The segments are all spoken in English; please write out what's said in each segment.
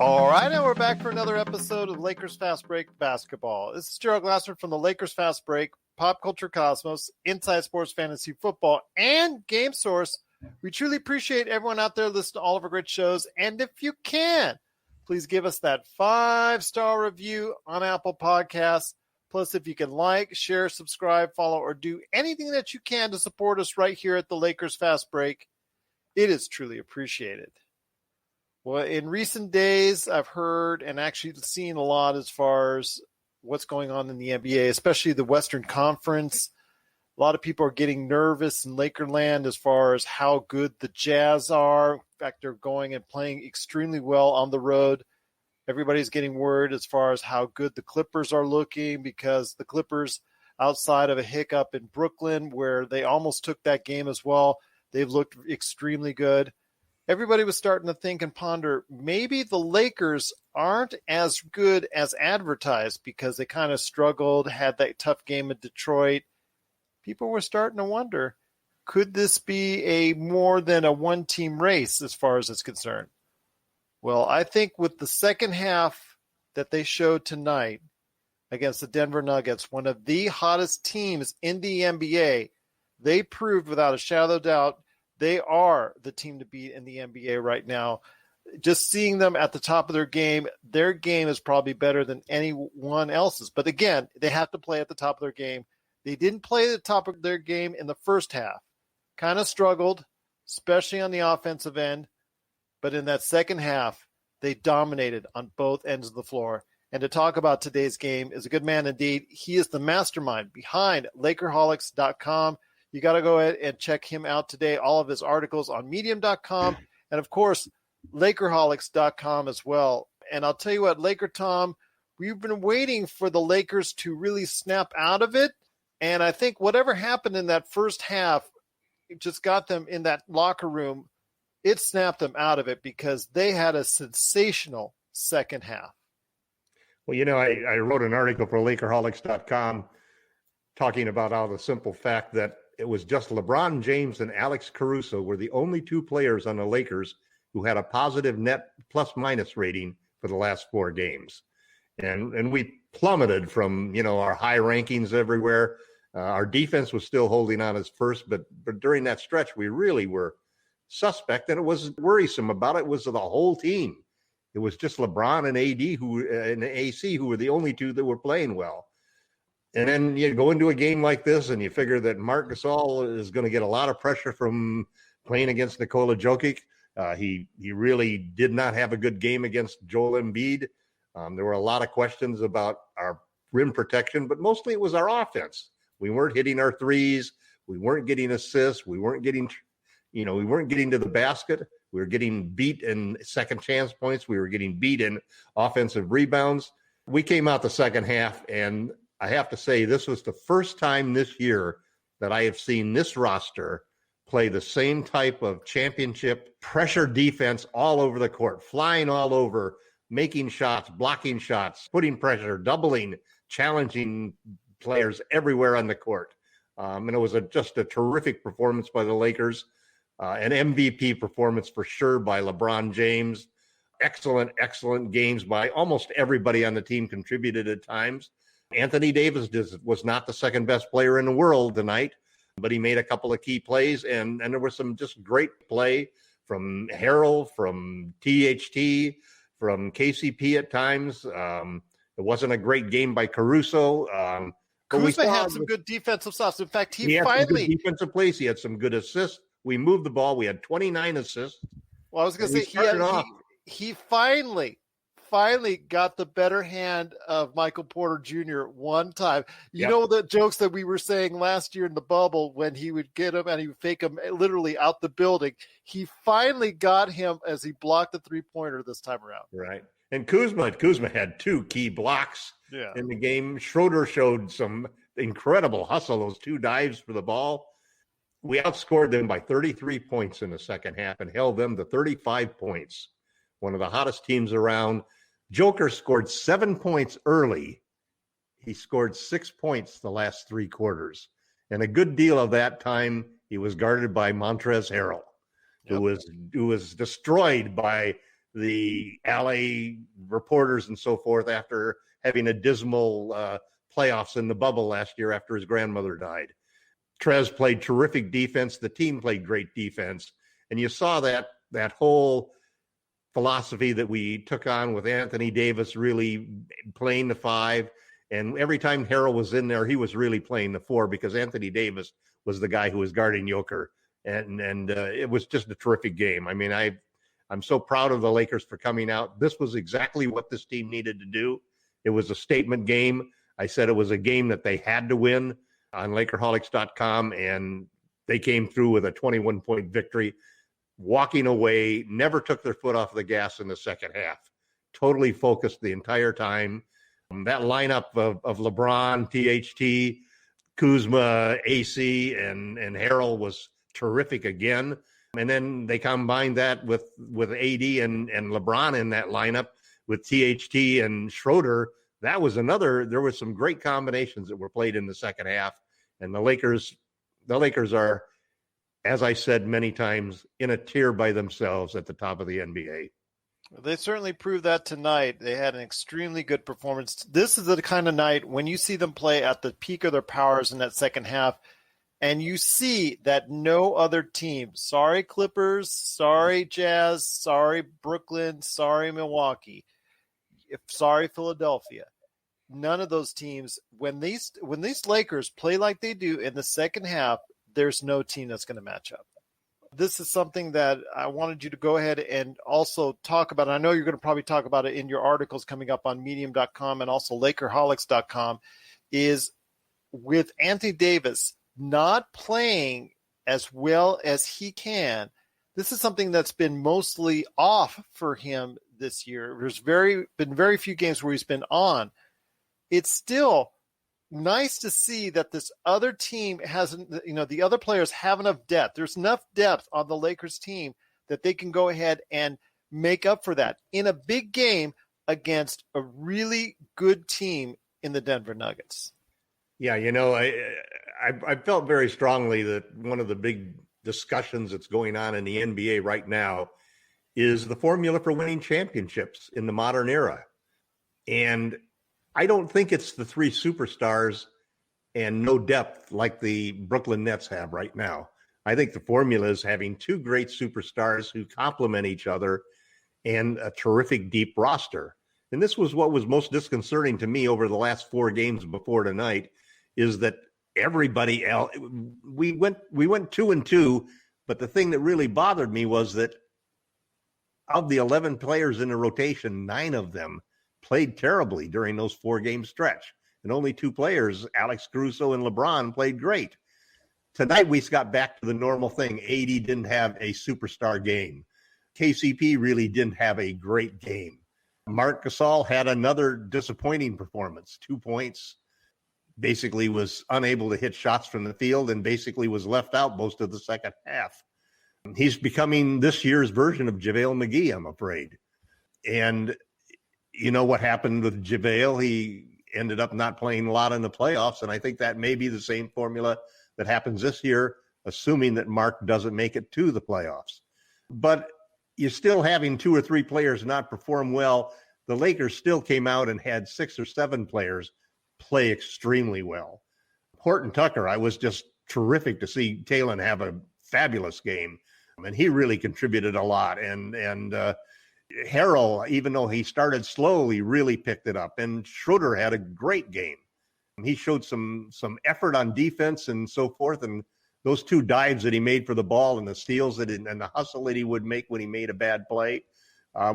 All right, and we're back for another episode of Lakers Fast Break Basketball. This is Gerald Glassford from the Lakers Fast Break, Pop Culture Cosmos, Inside Sports Fantasy Football, and Game Source. We truly appreciate everyone out there listening to all of our great shows. And if you can, please give us that 5-star review on Apple Podcasts. Plus, if you can like, share, subscribe, follow, or do anything that you can to support us right here at the Lakers Fast Break, it is truly appreciated. Well, in recent days, I've heard and actually seen a lot as far as what's going on in the NBA, especially the Western Conference. A lot of people are getting nervous in Lakerland as far as how good the Jazz are. In fact, they're going and playing extremely well on the road. Everybody's getting worried as far as how good the Clippers are looking, because the Clippers, outside of a hiccup in Brooklyn where they almost took that game as well, they've looked extremely good. Everybody was starting to think and ponder, maybe the Lakers aren't as good as advertised because they kind of struggled, had that tough game in Detroit. People were starting to wonder, could this be a more than a one-team race as far as it's concerned? Well, I think with the second half that they showed tonight against the Denver Nuggets, one of the hottest teams in the NBA, they proved without a shadow of doubt they are the team to beat in the NBA right now. Just seeing them at the top of their game is probably better than anyone else's. But again, they have to play at the top of their game. They didn't play at the top of their game in the first half. Kind of struggled, especially on the offensive end. But in that second half, they dominated on both ends of the floor. And to talk about today's game is a good man indeed. He is the mastermind behind LakerHolics.com. You got to go ahead and check him out today. All of his articles on Medium.com and, of course, LakerHolics.com as well. And I'll tell you what, LakerTom, we've been waiting for the Lakers to really snap out of it. And I think whatever happened in that first half, it just got them in that locker room. It snapped them out of it because they had a sensational second half. Well, I wrote an article for LakerHolics.com talking about how the simple fact that it was just LeBron James and Alex Caruso were the only two players on the Lakers who had a positive net plus-minus rating for the last 4 games. And we plummeted from, our high rankings everywhere. Our defense was still holding on as first, but during that stretch, we really were suspect, and it was worrisome about it was the whole team. It was just LeBron and AD and AC who were the only two that were playing well. And then you go into a game like this and you figure that Marc Gasol is going to get a lot of pressure from playing against Nikola Jokic. He really did not have a good game against Joel Embiid. There were a lot of questions about our rim protection, but mostly it was our offense. We weren't hitting our threes. We weren't getting assists. We weren't getting to the basket. We were getting beat in second chance points. We were getting beat in offensive rebounds. We came out the second half, and I have to say this was the first time this year that I have seen this roster play the same type of championship pressure defense all over the court, flying all over, making shots, blocking shots, putting pressure, doubling, challenging players everywhere on the court. And it was just a terrific performance by the Lakers. An MVP performance for sure by LeBron James. Excellent games by almost everybody on the team, contributed at times. Anthony Davis was not the second best player in the world tonight, but he made a couple of key plays, and there was some just great play from Harrell, from THT, from KCP at times. It wasn't a great game by Caruso. Kuzma had some good defensive stuff. In fact, he had finally some good defensive plays. He had some good assists. We moved the ball. We had 29 assists. Well, I was going to say he finally got the better hand of Michael Porter Jr. one time. You know the jokes that we were saying last year in the bubble when he would get him and he would fake him literally out the building. He finally got him as he blocked the three-pointer this time around. Right. And Kuzma had 2 key blocks in the game. Schroeder showed some incredible hustle, those 2 dives for the ball. We outscored them by 33 points in the second half and held them to 35 points. One of the hottest teams around. Joker scored 7 points early. He scored 6 points the last 3 quarters. And a good deal of that time, he was guarded by Montrezl Harrell, who was destroyed by the LA reporters and so forth after having a dismal playoffs in the bubble last year after his grandmother died. Trez played terrific defense. The team played great defense. And you saw that whole philosophy that we took on with Anthony Davis really playing the 5. And every time Harrell was in there, he was really playing the 4 because Anthony Davis was the guy who was guarding Joker. And it was just a terrific game. I mean, I'm so proud of the Lakers for coming out. This was exactly what this team needed to do. It was a statement game. I said it was a game that they had to win on LakerHolics.com, and they came through with a 21-point victory, walking away, never took their foot off the gas in the second half, totally focused the entire time. That lineup of LeBron, THT, Kuzma, AC, and Harrell was terrific again. And then they combined that with AD and LeBron in that lineup with THT and Schroeder. That was there was some great combinations that were played in the second half. And the Lakers are, as I said many times, in a tier by themselves at the top of the NBA. They certainly proved that tonight. They had an extremely good performance. This is the kind of night when you see them play at the peak of their powers in that second half, and you see that no other team, sorry Clippers, sorry Jazz, sorry Brooklyn, sorry Milwaukee, sorry Philadelphia, none of those teams, when these Lakers play like they do in the second half, there's no team that's going to match up. This is something that I wanted you to go ahead and also talk about. I know you're going to probably talk about it in your articles coming up on medium.com and also lakerholics.com, is with Anthony Davis not playing as well as he can. This is something that's been mostly off for him this year. There's been very few games where he's been on. It's still nice to see that this other team hasn't, the other players have enough depth. There's enough depth on the Lakers team that they can go ahead and make up for that in a big game against a really good team in the Denver Nuggets. Yeah, I felt very strongly that one of the big discussions that's going on in the NBA right now is the formula for winning championships in the modern era. And I don't think it's the 3 superstars and no depth like the Brooklyn Nets have right now. I think the formula is having 2 great superstars who complement each other and a terrific deep roster. And this was what was most disconcerting to me over the last 4 games before tonight, is that everybody else, we went 2-2, but the thing that really bothered me was that of the 11 players in the rotation, 9 of them played terribly during those 4-game stretch. And only 2 players, Alex Caruso and LeBron, played great. Tonight, we got back to the normal thing. AD didn't have a superstar game. KCP really didn't have a great game. Marc Gasol had another disappointing performance. 2 points, basically was unable to hit shots from the field and basically was left out most of the second half. He's becoming this year's version of JaVale McGee, I'm afraid. And you know what happened with JaVale? He ended up not playing a lot in the playoffs, and I think that may be the same formula that happens this year, assuming that Mark doesn't make it to the playoffs. But you're still having 2 or 3 players not perform well. The Lakers still came out and had 6 or 7 players play extremely well. Horton Tucker, I was just terrific to see Talon have a fabulous game, and he really contributed a lot. And Harrell, even though he started slowly, really picked it up. And Schroeder had a great game. He showed some effort on defense and so forth. And those 2 dives that he made for the ball and the steals and the hustle that he would make when he made a bad play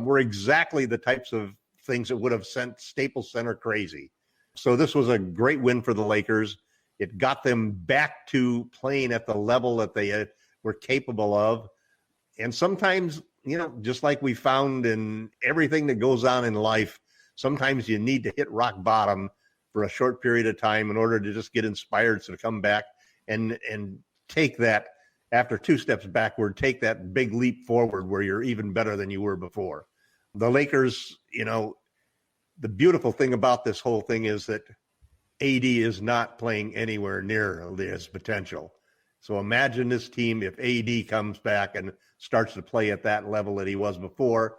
were exactly the types of things that would have sent Staples Center crazy. So this was a great win for the Lakers. It got them back to playing at the level that they were capable of. And sometimes, just like we found in everything that goes on in life, sometimes you need to hit rock bottom for a short period of time in order to just get inspired to come back and take that, after 2 steps backward, take that big leap forward where you're even better than you were before. The Lakers, the beautiful thing about this whole thing is that AD is not playing anywhere near his potential. So imagine this team if AD comes back and starts to play at that level that he was before.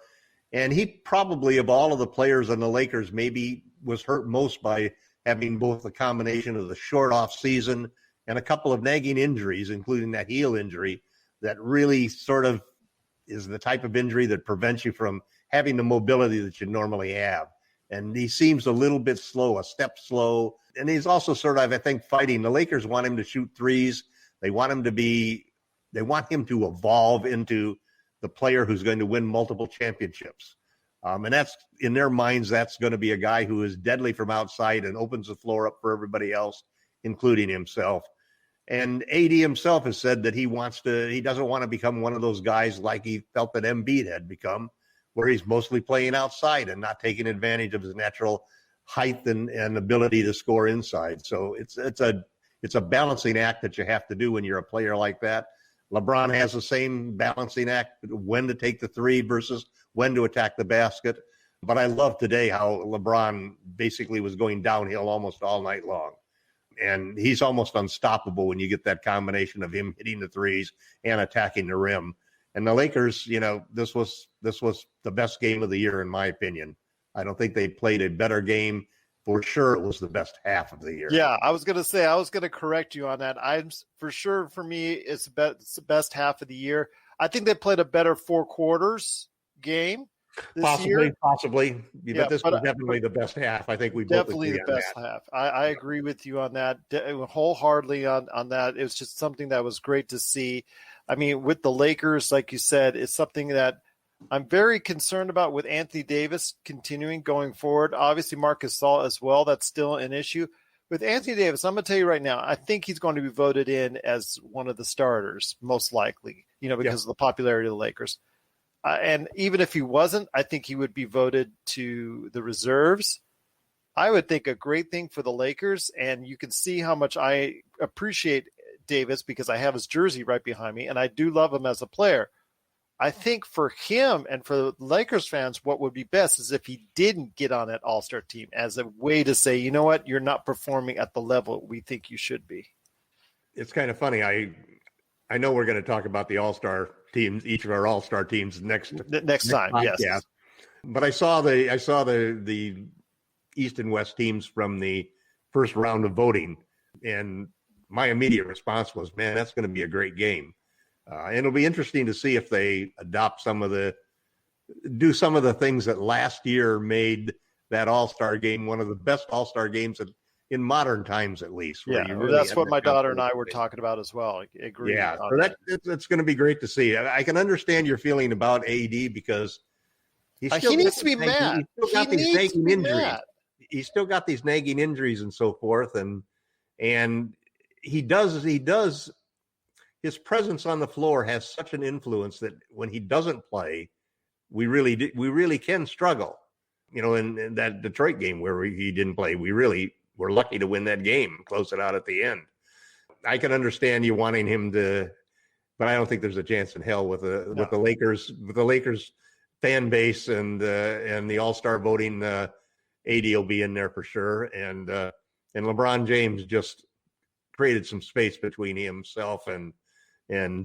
And he probably, of all of the players on the Lakers, maybe was hurt most by having both the combination of the short off season and a couple of nagging injuries, including that heel injury, that really sort of is the type of injury that prevents you from having the mobility that you normally have. And he seems a little bit slow, a step slow. And he's also sort of, I think, fighting. The Lakers want him to shoot threes. They want him to evolve into the player who's going to win multiple championships. And that's, in their minds, that's going to be a guy who is deadly from outside and opens the floor up for everybody else, including himself. And AD himself has said that he doesn't want to become one of those guys like he felt that Embiid had become, where he's mostly playing outside and not taking advantage of his natural height and ability to score inside. So it's a balancing act that you have to do when you're a player like that. LeBron has the same balancing act, when to take the three versus when to attack the basket. But I love today how LeBron basically was going downhill almost all night long. And he's almost unstoppable when you get that combination of him hitting the threes and attacking the rim. And the Lakers, this was the best game of the year, in my opinion. I don't think they played a better game. For sure, it was the best half of the year. Yeah, I was going to correct you on that. For sure, for me, it's the best half of the year. I think they played a better 4 quarters game this year. Possibly. But this was definitely the best half. I think we both definitely agree the best half. I agree with you on that, wholeheartedly on that. It was just something that was great to see. I mean, with the Lakers, like you said, it's something that I'm very concerned about with Anthony Davis continuing going forward. Obviously, Marc Gasol as well. That's still an issue. With Anthony Davis, I'm going to tell you right now, I think he's going to be voted in as one of the starters, most likely, because of the popularity of the Lakers. And even if he wasn't, I think he would be voted to the reserves. I would think a great thing for the Lakers, and you can see how much I appreciate Davis because I have his jersey right behind me, and I do love him as a player. I think for him and for the Lakers fans, what would be best is if he didn't get on that all-star team as a way to say, you know what, you're not performing at the level we think you should be. It's kind of funny. I know we're going to talk about the all-star teams, each of our all-star teams next time. Yes. Yeah. But I saw the East and West teams from the first round of voting, and my immediate response was, man, that's going to be a great game. And it'll be interesting to see if they adopt do some of the things that last year made that all-star game one of the best all-star games in modern times, at least. Yeah, that's what my daughter and I were talking about as well. I agree. Yeah, so it's going to be great to see. I can understand your feeling about AD because he needs to be mad. He's still got these nagging injuries and so forth, and he does. His presence on the floor has such an influence that when he doesn't play, we really can struggle. In that Detroit game where he didn't play, we really were lucky to win that game, close it out at the end. I can understand you wanting him to, but I don't think there's a chance in hell with the Lakers fan base and the All-Star voting. AD will be in there for sure, and LeBron James just created some space between himself and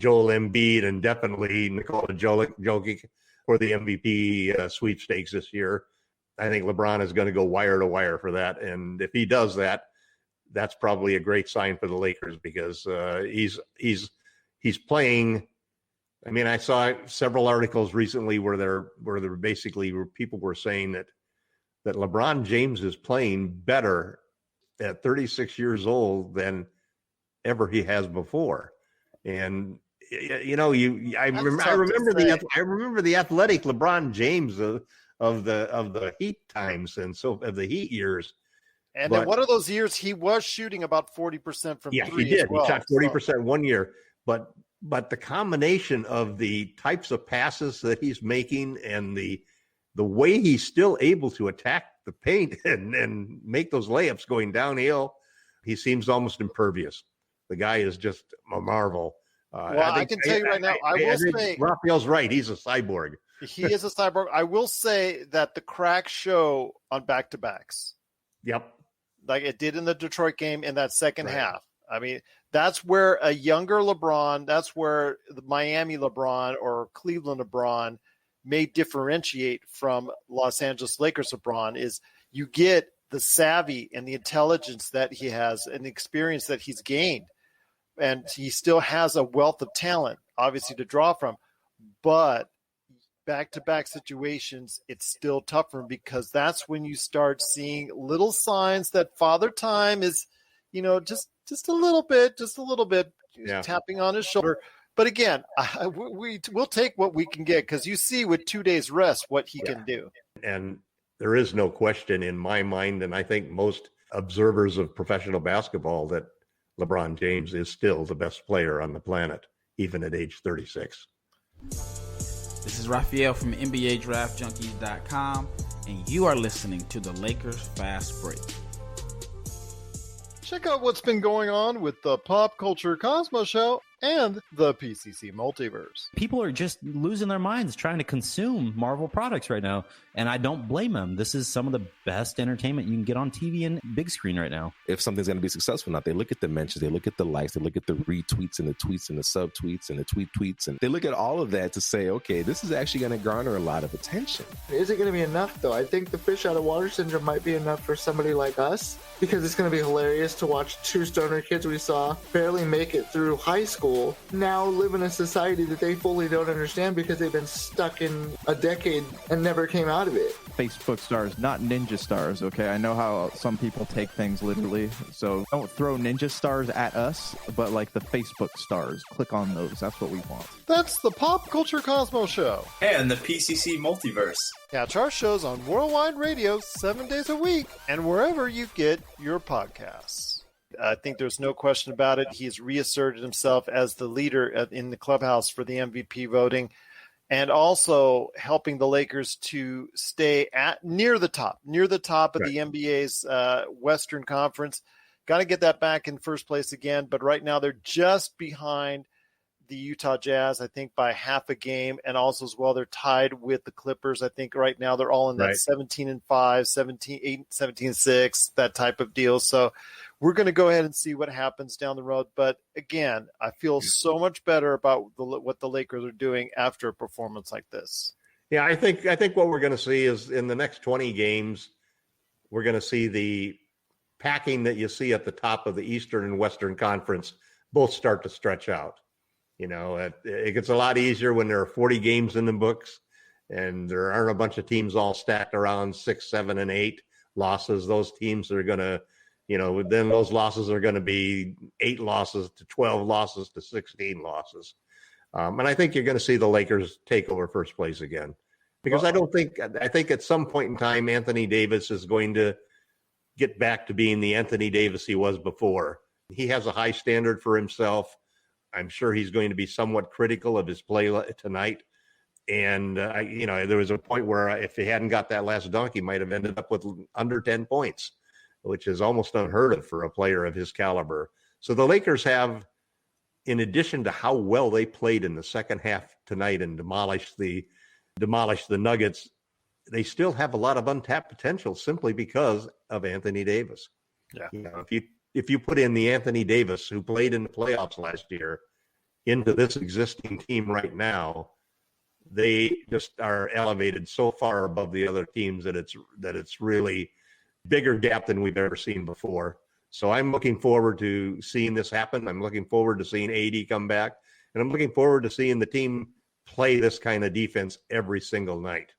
Joel Embiid, and definitely Nikola Jokic for the MVP sweepstakes this year. I think LeBron is going to go wire to wire for that. And if he does that, that's probably a great sign for the Lakers because he's playing. I mean, I saw several articles recently where people were saying that LeBron James is playing better at 36 years old than ever he has before. And I remember the athletic LeBron James of the Heat times and so of the Heat years. And in one of those years, he was shooting about 40% from three. Yeah, he did. Well, he shot 40% one year, but the combination of the types of passes that he's making and the way he's still able to attack the paint and make those layups going downhill, he seems almost impervious. The guy is just a marvel. I can tell you right now, I will say Raphael's right. He's a cyborg. He is a cyborg. I will say that the cracks show on back-to-backs. Yep. Like it did in the Detroit game in that second half. I mean, that's where a younger LeBron, that's where the Miami LeBron or Cleveland LeBron may differentiate from Los Angeles Lakers LeBron is you get the savvy and the intelligence that he has and the experience that he's gained. And he still has a wealth of talent, obviously, to draw from. But back-to-back situations, it's still tough for him because that's when you start seeing little signs that Father Time is, just a little bit tapping on his shoulder. But again, we'll take what we can get because you see with 2 days rest what he can do. And there is no question in my mind, and I think most observers of professional basketball, that LeBron James is still the best player on the planet, even at age 36. This is Raphael from NBA DraftJunkies.com, and you are listening to the Lakers Fast Break. Check out what's been going on with the Pop Culture Cosmo Show and the PCC Multiverse. People are just losing their minds trying to consume Marvel products right now, and I don't blame them. This is some of the best entertainment you can get on TV and big screen right now. If something's going to be successful or not, they look at the mentions, they look at the likes, they look at the retweets and the tweets and the subtweets and the tweets, and they look at all of that to say, okay, this is actually going to garner a lot of attention. Is it going to be enough, though? I think the fish out of water syndrome might be enough for somebody like us, because it's going to be hilarious to watch two stoner kids we saw barely make it through high school now live in a society that they fully don't understand because they've been stuck in a decade and never came out of it. Facebook stars, not ninja stars, okay? I know how some people take things literally, so don't throw ninja stars at us, but like the Facebook stars. Click on those. That's what we want. That's the Pop Culture Cosmo Show. And the PCC Multiverse. Catch our shows on Worldwide Radio 7 days a week and wherever you get your podcasts. I think there's no question about it. He's reasserted himself as the leader in the clubhouse for the MVP voting and also helping the Lakers to stay near the top of the NBA's Western Conference. Got to get that back in first place again, but right now they're just behind the Utah Jazz, I think, by half a game, and also as well they're tied with the Clippers. I think right now they're all in that 17-5, 17-8, 17-6, that type of deal. So we're going to go ahead and see what happens down the road. But again, I feel so much better about what the Lakers are doing after a performance like this. Yeah, I think what we're going to see is in the next 20 games, we're going to see the packing that you see at the top of the Eastern and Western Conference both start to stretch out. It gets a lot easier when there are 40 games in the books and there aren't a bunch of teams all stacked around 6, 7, and 8 losses. Those teams are going to, then those losses are going to be 8 losses to 12 losses to 16 losses. And I think you're going to see the Lakers take over first place again, because I think at some point in time, Anthony Davis is going to get back to being the Anthony Davis he was before. He has a high standard for himself. I'm sure he's going to be somewhat critical of his play tonight. And, there was a point where if he hadn't got that last dunk, he might have ended up with under 10 points, which is almost unheard of for a player of his caliber. So the Lakers have, in addition to how well they played in the second half tonight and demolished the Nuggets, they still have a lot of untapped potential simply because of Anthony Davis. Yeah. If you put in the Anthony Davis who played in the playoffs last year into this existing team right now, they just are elevated so far above the other teams that it's really bigger gap than we've ever seen before. So I'm looking forward to seeing this happen. I'm looking forward to seeing AD come back, and I'm looking forward to seeing the team play this kind of defense every single night.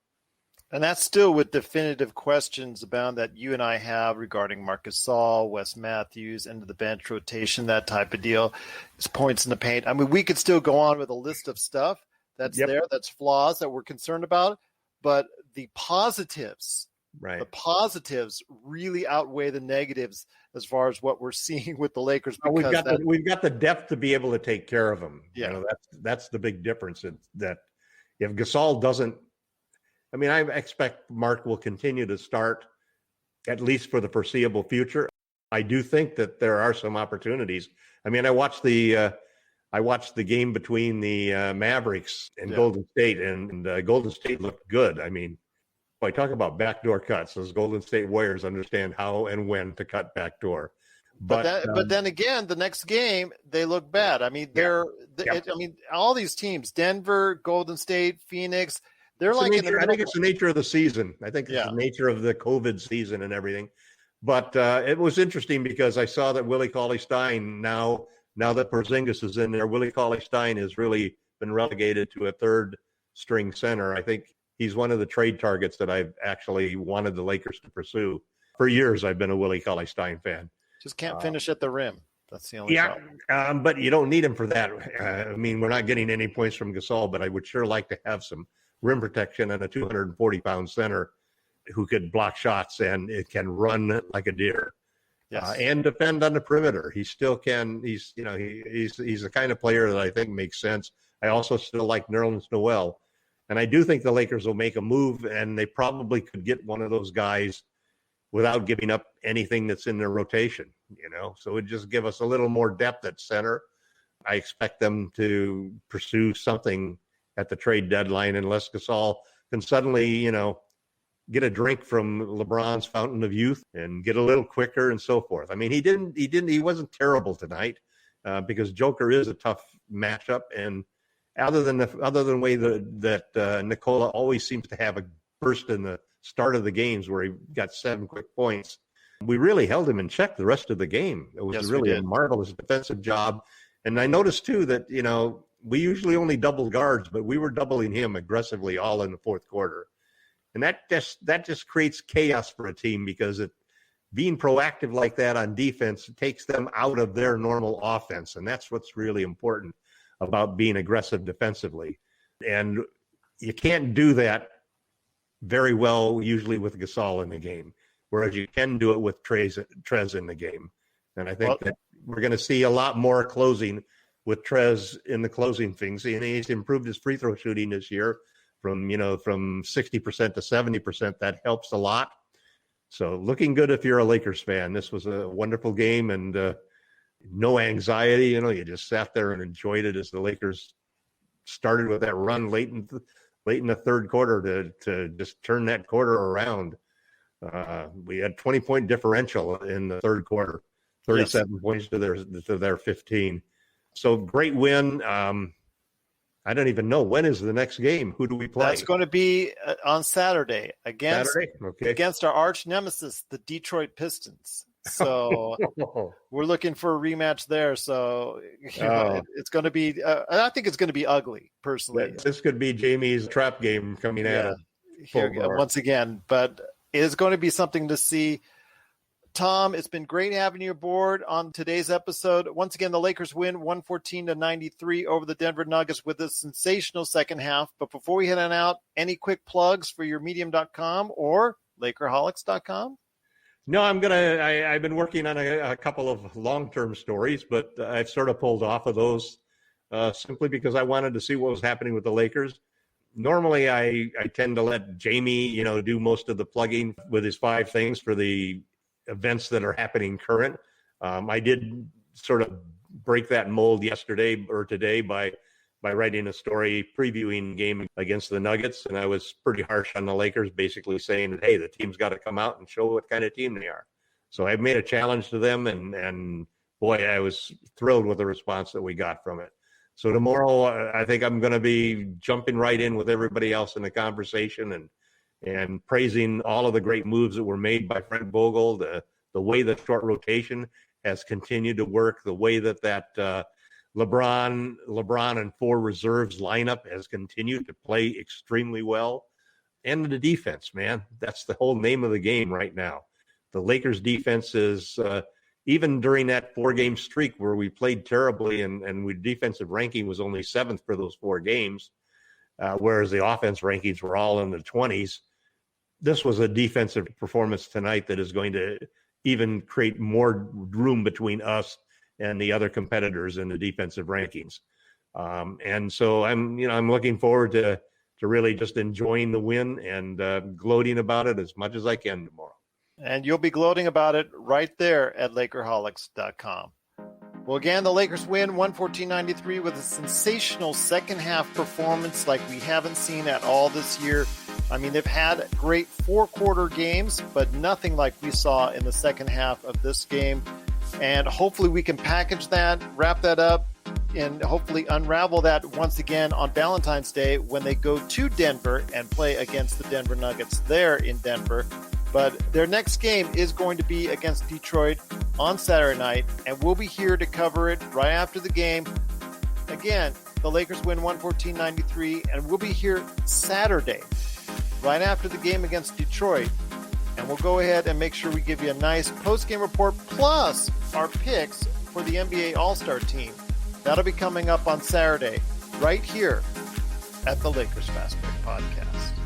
And that's still with definitive questions about that you and I have regarding Marcus Gasol, Wes Matthews, into the bench rotation, that type of deal. His points in the paint. I mean, we could still go on with a list of stuff that's there, that's flaws that we're concerned about, but the positives, the positives really outweigh the negatives as far as what we're seeing with the Lakers. We've got the depth to be able to take care of them. Yeah, that's the big difference. That if Gasol doesn't. I mean, I expect Mark will continue to start at least for the foreseeable future. I do think that there are some opportunities. I mean, I watched the game between the Mavericks and Golden State, and Golden State looked good. I mean, I talk about backdoor cuts. Those Golden State Warriors understand how and when to cut backdoor. But then again, the next game they look bad. I mean, all these teams: Denver, Golden State, Phoenix. They're like in the I think it's the nature of the season. I think it's Yeah. the nature of the COVID season and everything. But it was interesting because I saw that Willie Cauley-Stein now that Porzingis is in there, Willie Cauley-Stein has really been relegated to a third string center. I think he's one of the trade targets that I've actually wanted the Lakers to pursue. For years, I've been a Willie Cauley-Stein fan. just can't finish at the rim. That's the only problem. But you don't need him for that. I mean, we're not getting any points from Gasol, but I would sure like to have some rim protection and a 240-pound center who could block shots and it can run like a deer. Yes. And defend on the perimeter. He still can. He's the kind of player that I think makes sense. I also still like Nerlens Noel. And I do think the Lakers will make a move, and they probably could get one of those guys without giving up anything that's in their rotation, So it would just give us a little more depth at center. I expect them to pursue something at the trade deadline unless Gasol can suddenly, get a drink from LeBron's fountain of youth and get a little quicker and so forth. I mean, he wasn't terrible tonight because Joker is a tough matchup. And other than the way that Nikola always seems to have a burst in the start of the games where he got 7 quick points, we really held him in check the rest of the game. It was really a marvelous defensive job. And I noticed too that, we usually only double guards, but we were doubling him aggressively all in the fourth quarter. And that just creates chaos for a team because being proactive like that on defense takes them out of their normal offense. And that's what's really important about being aggressive defensively. And you can't do that very well usually with Gasol in the game, whereas you can do it with Trez in the game. And I think that we're going to see a lot more closing with Trez in the closing things. And he's improved his free throw shooting this year from 60% to 70%. That helps a lot. So looking good if you're a Lakers fan. This was a wonderful game and no anxiety. You just sat there and enjoyed it as the Lakers started with that run late in the third quarter to just turn that quarter around. We had 20-point differential in the third quarter, 37 points to their 15. So great win. I don't even know. When is the next game? Who do we play? That's going to be on Saturday against our arch nemesis, the Detroit Pistons. So we're looking for a rematch there. So it's going to be I think it's going to be ugly, personally. This could be Jamie's trap game coming at us once again. But it is going to be something to see. Tom, it's been great having you aboard on today's episode. Once again, the Lakers win 114-93 over the Denver Nuggets with a sensational second half. But before we head on out, any quick plugs for your Medium.com or Lakerholics.com? No, I've been working on a couple of long-term stories, but I've sort of pulled off of those simply because I wanted to see what was happening with the Lakers. Normally, I tend to let Jamie, do most of the plugging with his 5 things for the events that are happening current. I did sort of break that mold yesterday or today by writing a story previewing the game against the Nuggets, and I was pretty harsh on the Lakers, basically saying, hey, the team's got to come out and show what kind of team they are. So I've made a challenge to them, and boy, I was thrilled with the response that we got from it. So tomorrow, I think I'm going to be jumping right in with everybody else in the conversation and praising all of the great moves that were made by Frank Vogel, the way the short rotation has continued to work, the way that LeBron and 4 reserves lineup has continued to play extremely well, and the defense, man. That's the whole name of the game right now. The Lakers defense is, even during that 4-game streak where we played terribly and we defensive ranking was only 7th for those 4 games, whereas the offense rankings were all in the 20s. This was a defensive performance tonight that is going to even create more room between us and the other competitors in the defensive rankings. And so I'm looking forward to really just enjoying the win and gloating about it as much as I can tomorrow. And you'll be gloating about it right there at Lakerholics.com. Well, again, the Lakers win 114-93 with a sensational second-half performance like we haven't seen at all this year. I mean, they've had great 4-quarter games, but nothing like we saw in the second half of this game. And hopefully we can package that, wrap that up, and hopefully unravel that once again on Valentine's Day when they go to Denver and play against the Denver Nuggets there in Denver. But their next game is going to be against Detroit on Saturday night, and we'll be here to cover it right after the game. Again, the Lakers win 114-93, and we'll be here Saturday right after the game against Detroit. And we'll go ahead and make sure we give you a nice post-game report plus our picks for the NBA All-Star team. That'll be coming up on Saturday right here at the Lakers Fast Break Podcast.